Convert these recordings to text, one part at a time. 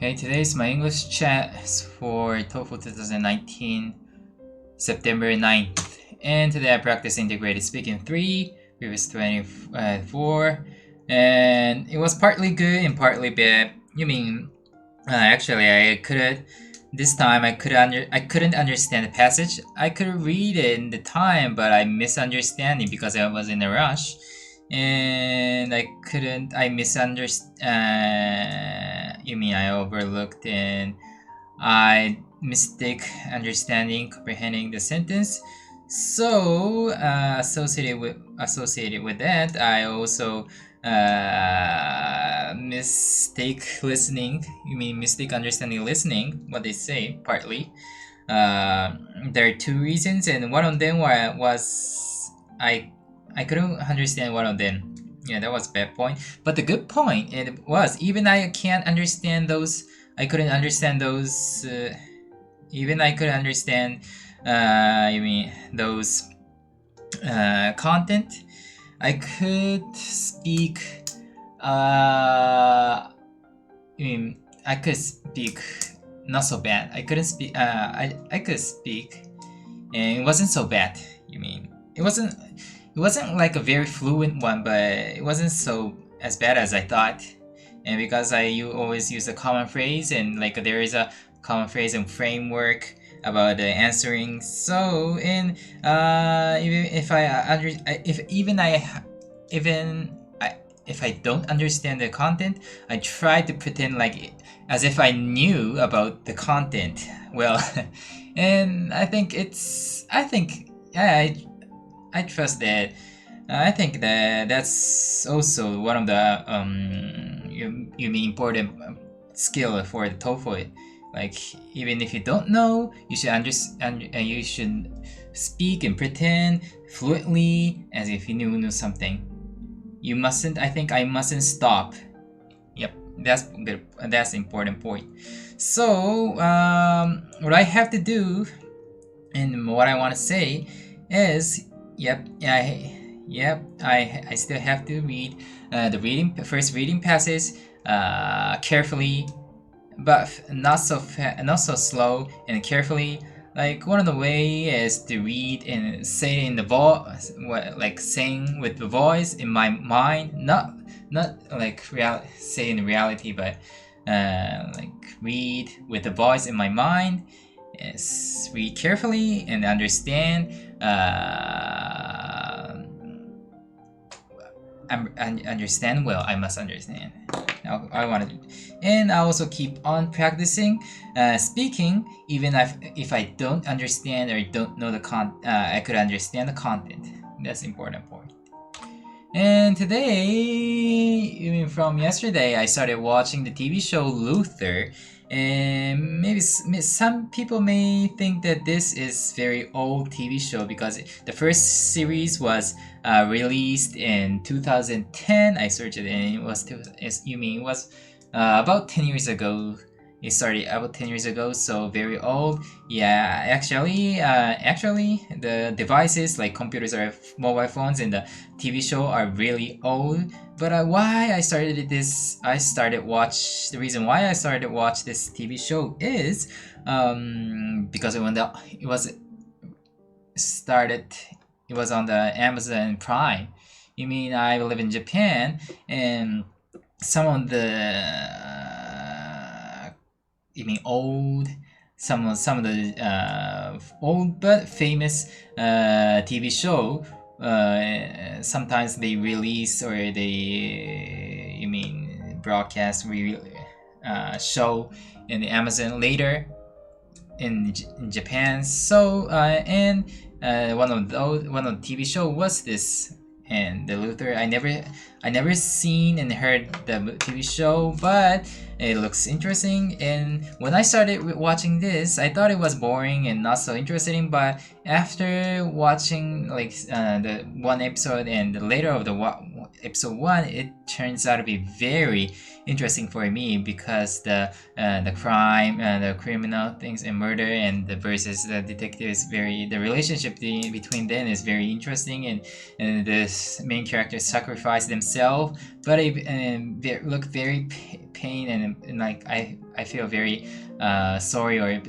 Okay, today is my English chat for TOEFL 2019, September 9th. And today I practiced integrated speaking 3, previous 24, and it was partly good and partly bad. Actually, this time I couldn't understand the passage. I could read it in the time, but I misunderstood it because I was in a rush. And I overlooked and I mistake understanding, comprehending the sentence. So associated with that, I also mistake understanding listening what they say partly. There are two reasons, and one of them was I couldn't understand one of them. Yeah, that was a bad point. But the good point it was even I can't understand those. I couldn't understand those. Even I couldn't understand. Those content. I could speak. I could speak not so bad. I couldn't speak. I could speak, and it wasn't so bad. It wasn't like a very fluent one, but it wasn't so as bad as I thought. And because you always use a common phrase, and like there is a common phrase and framework about the answering. So even if I don't understand the content, I try to pretend like as if I knew about the content well. And I trust that. I think that that's also one of the important skill for the TOEFL. Like even if you don't know, you should understand and you should speak and pretend fluently as if you knew something. You mustn't. I think I mustn't stop. Yep, that's good. That's the important point. So what I have to do and what I want to say is, I still have to read the first reading passage carefully, but not so slow and carefully. Like one of the way is to read and say in the voice, saying with the voice in my mind, not like say in reality, but like read with the voice in my mind. Yes, read carefully and understand. Understand well. I must understand. I want to, and I also keep on practicing speaking, even if I don't understand or don't know the I could understand the content. That's important point. And today, even from yesterday, I started watching the TV show Luther. And maybe some people may think that this is very old TV show because the first series was released in 2010. I searched it and it was about 10 years ago. It started about 10 years ago, so very old. Yeah, actually, the devices like computers or mobile phones and the TV show are really old. But why I started this? The reason why I started watch this TV show is because when it was on the Amazon Prime. I live in Japan, and some of the old, some of the old but famous TV show. Sometimes they release or they broadcast show in the Amazon later in Japan. So and one of the TV show was this, and the Luther. I never seen and heard the TV show, but it looks interesting. And when I started watching this, I thought it was boring and not so interesting. But after watching the one episode and later of the episode 1, it turns out to be very interesting for me because the crime, the criminal things and murder and the versus the detectives, the relationship between them is very interesting, and the main characters sacrifice themselves, but it look very pain and like I feel very sorry or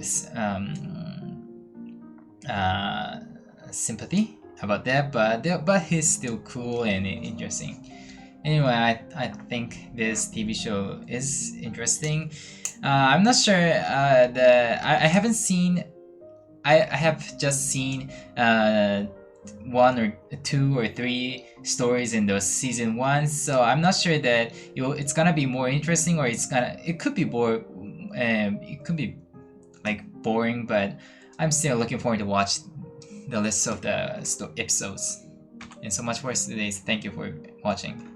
sympathy about that, but he's still cool and interesting. Anyway, I think this TV show is interesting. I'm not sure. I haven't seen. I have just seen one or two or three stories in the season one, so I'm not sure that it's gonna be more interesting or it could be more. It could be like boring, but I'm still looking forward to watch the list of the episodes. And so much for today. Thank you for watching.